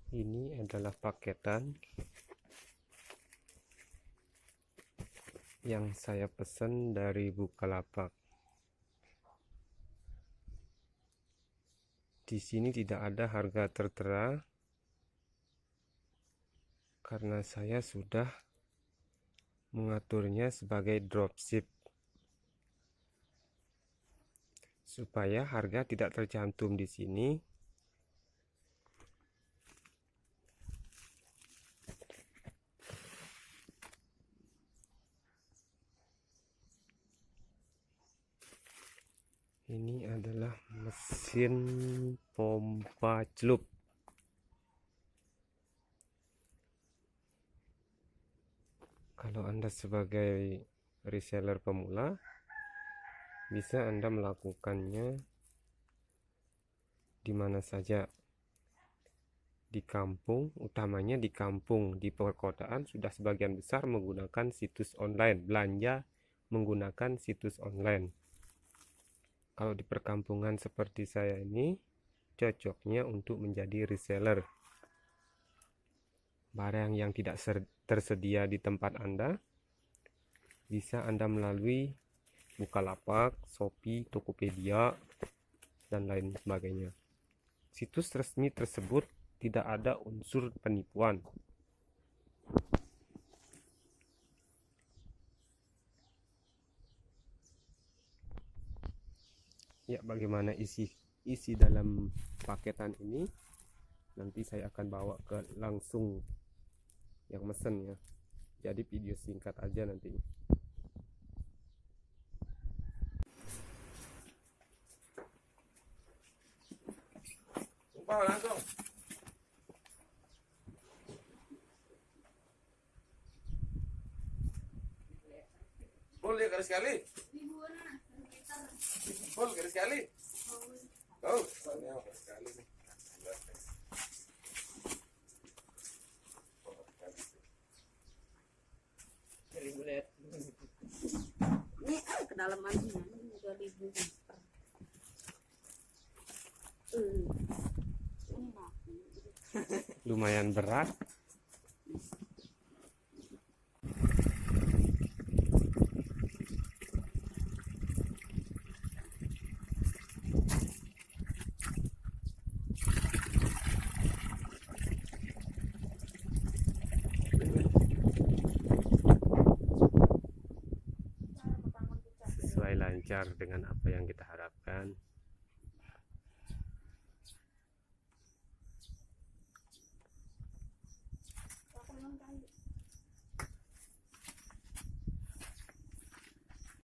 Ini adalah paketan yang saya pesan dari Bukalapak. Di sini tidak ada harga tertera karena saya sudah mengaturnya sebagai dropship supaya harga tidak tercantum di sini. Ini adalah mesin pompa celup. Kalau Anda sebagai reseller pemula, bisa Anda melakukannya di mana saja. Di kampung, utamanya di kampung, di perkotaan sudah sebagian besar menggunakan situs online, belanja menggunakan situs online. Kalau di perkampungan seperti saya ini, cocoknya untuk menjadi reseller. Barang yang tidak tersedia di tempat Anda, bisa Anda melalui Bukalapak, Shopee, Tokopedia, dan lain sebagainya. Situs resmi tersebut tidak ada unsur penipuan. Ya, bagaimana isi dalam paketan ini nanti saya akan bawa ke langsung yang mesen ya. Jadi video singkat aja nanti. Sumpah langsung. Boleh sekali. Boleh sekali. Oh, soalnya sekali nih. Ini kedalamannya 2.000 meter. Lumayan berat. Sesuai lancar dengan apa yang kita harapkan.